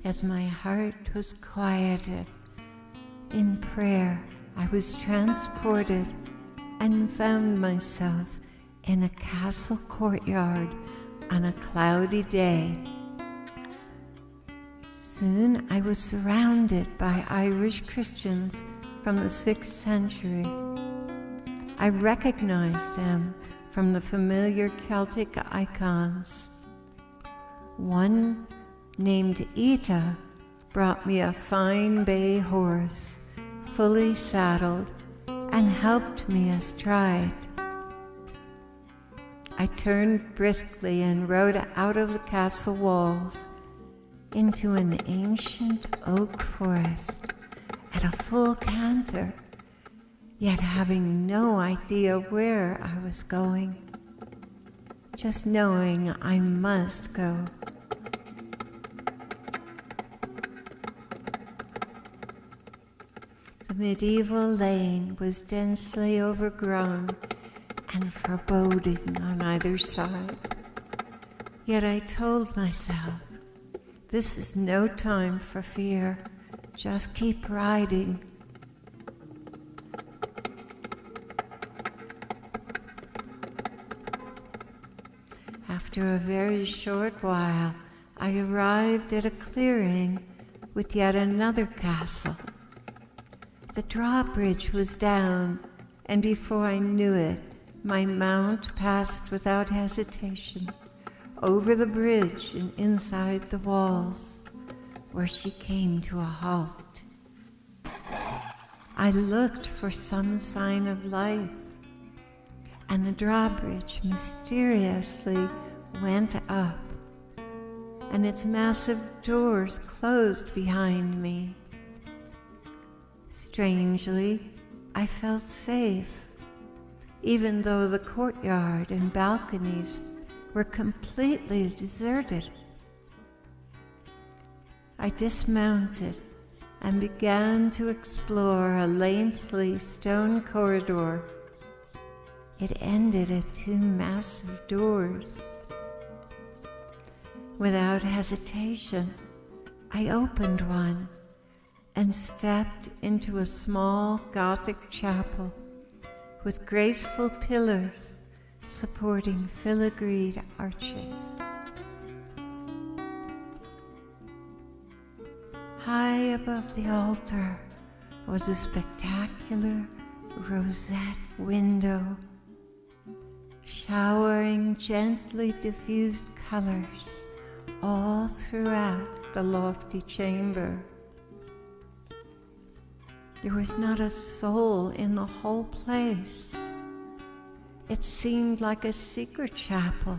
As my heart was quieted in prayer, I was transported and found myself in a castle courtyard on a cloudy day. Soon I was surrounded by Irish Christians from the 6th century. I recognized them from the familiar Celtic icons. One, named Ita, brought me a fine bay horse, fully saddled, and helped me astride. I turned briskly and rode out of the castle walls into an ancient oak forest at a full canter, yet having no idea where I was going, just knowing I must go. The medieval lane was densely overgrown and foreboding on either side. Yet I told myself, this is no time for fear, just keep riding. After a very short while, I arrived at a clearing with yet another castle. The drawbridge was down, and before I knew it, my mount passed without hesitation over the bridge and inside the walls, where she came to a halt. I looked for some sign of life, and the drawbridge mysteriously went up, and its massive doors closed behind me. Strangely, I felt safe, even though the courtyard and balconies were completely deserted. I dismounted and began to explore a lengthy stone corridor. It ended at 2 massive doors. Without hesitation, I opened one and stepped into a small Gothic chapel with graceful pillars supporting filigreed arches. High above the altar was a spectacular rosette window, showering gently diffused colors all throughout the lofty chamber. There was not a soul in the whole place. It seemed like a secret chapel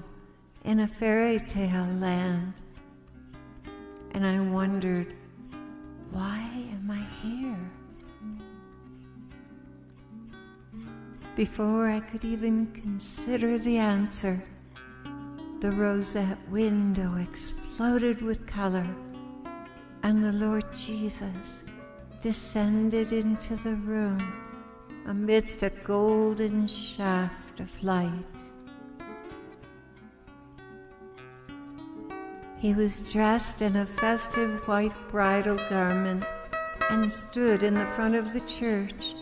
in a fairy tale land. And I wondered, why am I here? Before I could even consider the answer, the rosette window exploded with color, and the Lord Jesus descended into the room amidst a golden shaft of light. He was dressed in a festive white bridal garment and stood in the front of the church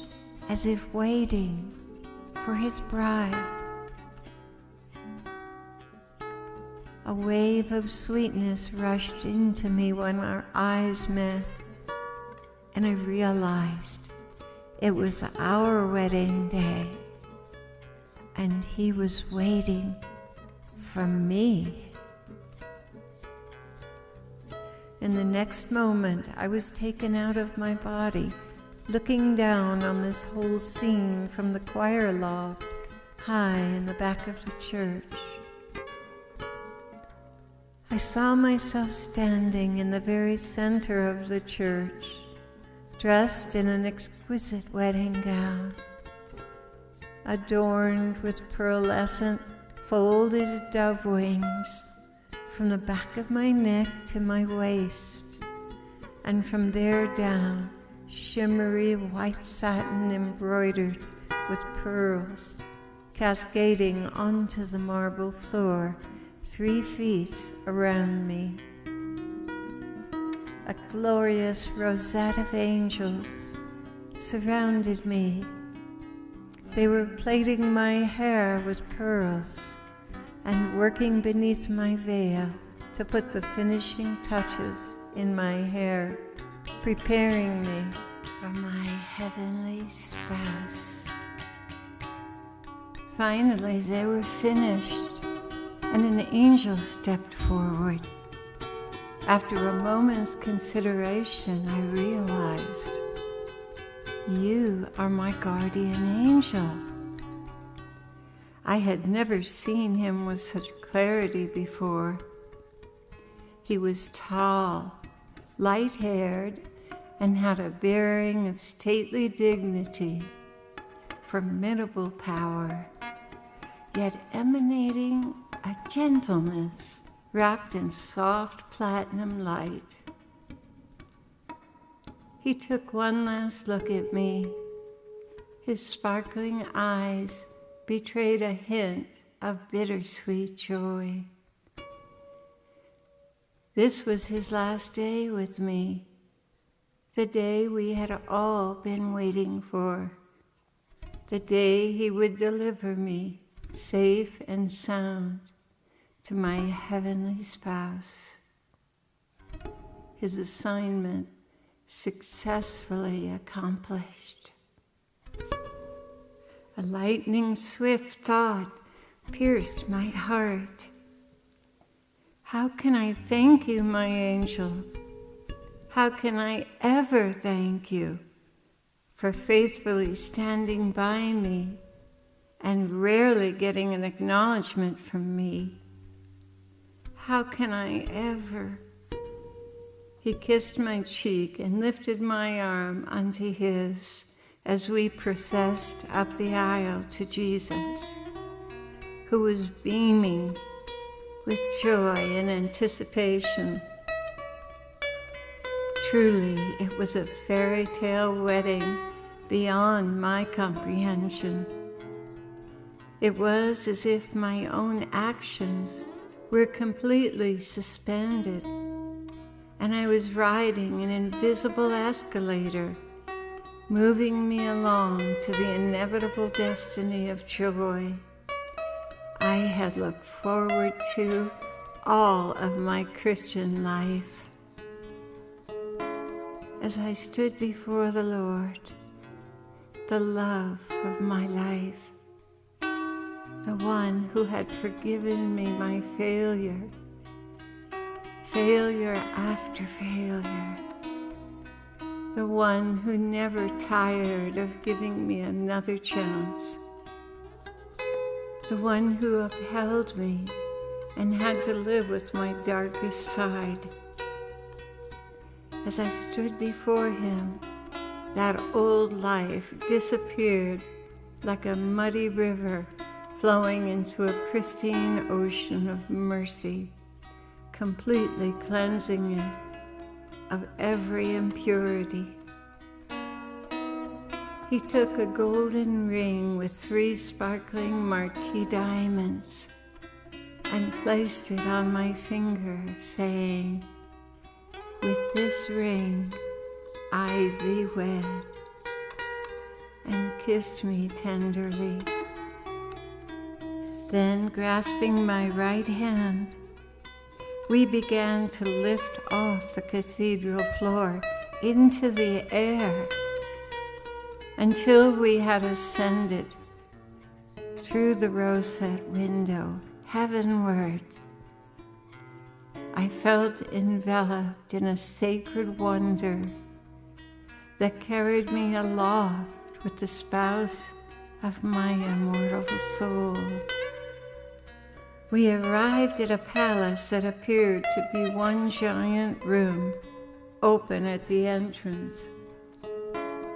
as if waiting for his bride. A wave of sweetness rushed into me when our eyes met, and I realized it was our wedding day, and he was waiting for me. In the next moment, I was taken out of my body, looking down on this whole scene from the choir loft high in the back of the church. I saw myself standing in the very center of the church, dressed in an exquisite wedding gown, adorned with pearlescent folded dove wings from the back of my neck to my waist, and from there down, shimmery white satin embroidered with pearls, cascading onto the marble floor 3 feet around me. A glorious rosette of angels surrounded me. They were plaiting my hair with pearls and working beneath my veil to put the finishing touches in my hair, preparing me for my heavenly spouse. Finally, they were finished, and an angel stepped forward. After a moment's consideration, I realized, you are my guardian angel. I had never seen him with such clarity before. He was tall, light-haired, and had a bearing of stately dignity, formidable power, yet emanating a gentleness wrapped in soft platinum light. He took one last look at me. His sparkling eyes betrayed a hint of bittersweet joy. This was his last day with me, the day we had all been waiting for, the day he would deliver me safe and sound to my heavenly spouse. His assignment successfully accomplished. A lightning swift thought pierced my heart. How can I thank you, my angel? How can I ever thank you for faithfully standing by me and rarely getting an acknowledgement from me? How can I ever? He kissed my cheek and lifted my arm unto his as we processed up the aisle to Jesus, who was beaming with joy and anticipation. Truly, it was a fairy tale wedding beyond my comprehension. It was as if my own actions were completely suspended, and I was riding an invisible escalator, moving me along to the inevitable destiny of joy I had looked forward to all of my Christian life. As I stood before the Lord, the love of my life, the one who had forgiven me my failure after failure, the one who never tired of giving me another chance, the one who upheld me and had to live with my darkest side. As I stood before him, that old life disappeared like a muddy river flowing into a pristine ocean of mercy, completely cleansing it of every impurity. He took a golden ring with 3 sparkling marquise diamonds and placed it on my finger, saying, "With this ring I thee wed," and kissed me tenderly. Then, grasping my right hand, we began to lift off the cathedral floor into the air until we had ascended through the rosette window heavenward. I felt enveloped in a sacred wonder that carried me aloft with the spouse of my immortal soul. We arrived at a palace that appeared to be one giant room, open at the entrance,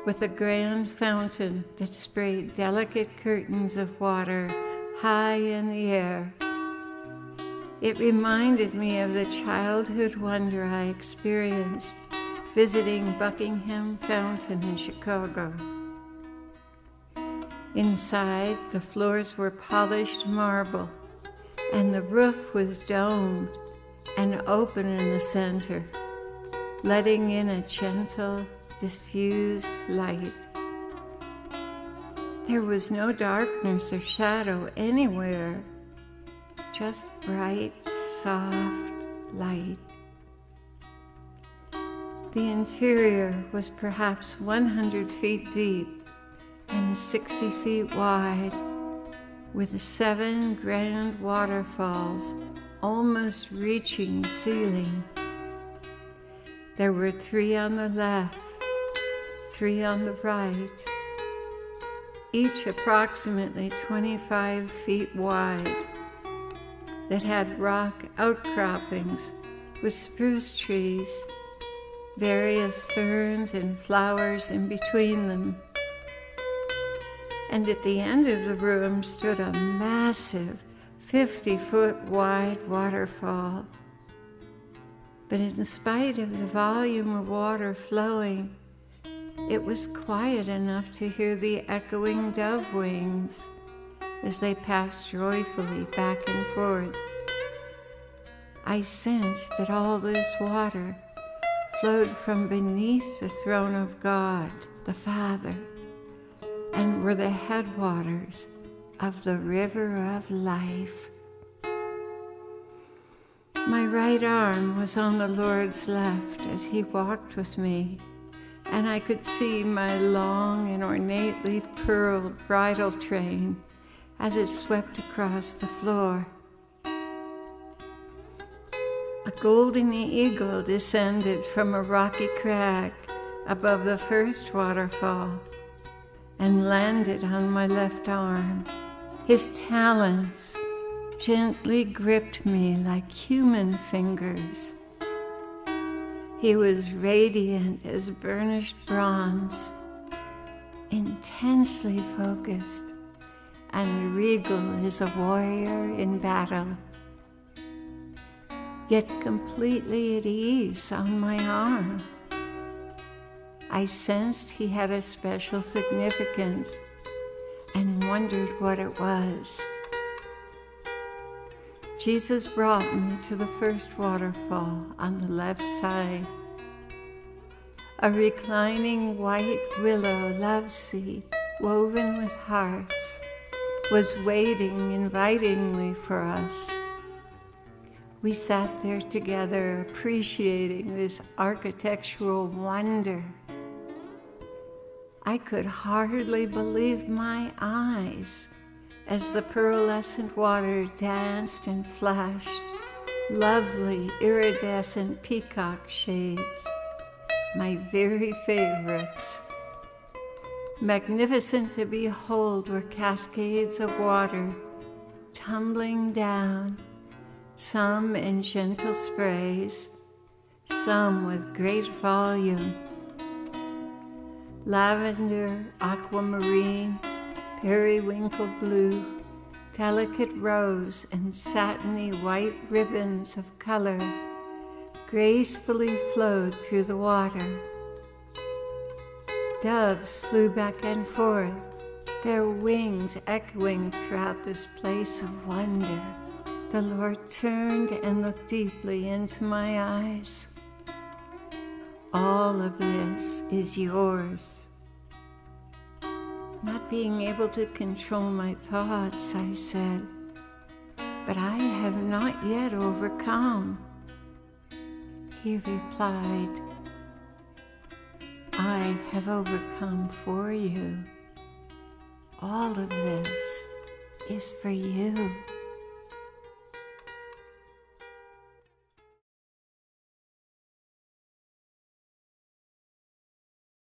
with a grand fountain that sprayed delicate curtains of water high in the air. It reminded me of the childhood wonder I experienced visiting Buckingham Fountain in Chicago. Inside, the floors were polished marble, and the roof was domed and open in the center. letting in a gentle, diffused light. There was no darkness or shadow anywhere, just bright, soft light. The interior was perhaps 100 feet deep and 60 feet wide, with 7 grand waterfalls almost reaching the ceiling. There were 3 on the left, 3 on the right, each approximately 25 feet wide, that had rock outcroppings with spruce trees, various ferns and flowers in between them. And at the end of the room stood a massive 50-foot wide waterfall. But in spite of the volume of water flowing, it was quiet enough to hear the echoing dove wings as they passed joyfully back and forth. I sensed that all this water flowed from beneath the throne of God, the Father, and were the headwaters of the river of life. My right arm was on the Lord's left as he walked with me, and I could see my long and ornately pearled bridal train as it swept across the floor. A golden eagle descended from a rocky crag above the first waterfall and landed on my left arm. His talons gently gripped me like human fingers. He was radiant as burnished bronze, intensely focused, and regal as a warrior in battle, yet completely at ease on my arm. I sensed he had a special significance and wondered what it was. Jesus brought me to the first waterfall on the left side. A reclining white willow love seat woven with hearts was waiting invitingly for us. We sat there together, appreciating this architectural wonder. I could hardly believe my eyes as the pearlescent water danced and flashed lovely iridescent peacock shades, my very favorites. Magnificent to behold were cascades of water tumbling down, some in gentle sprays, some with great volume. Lavender, aquamarine, periwinkle blue, delicate rose, and satiny white ribbons of color gracefully flowed through the water. Doves flew back and forth, their wings echoing throughout this place of wonder. The Lord turned and looked deeply into my eyes. All of this is yours. Not being able to control my thoughts, I said, but I have not yet overcome. He replied, I have overcome for you. All of this is for you.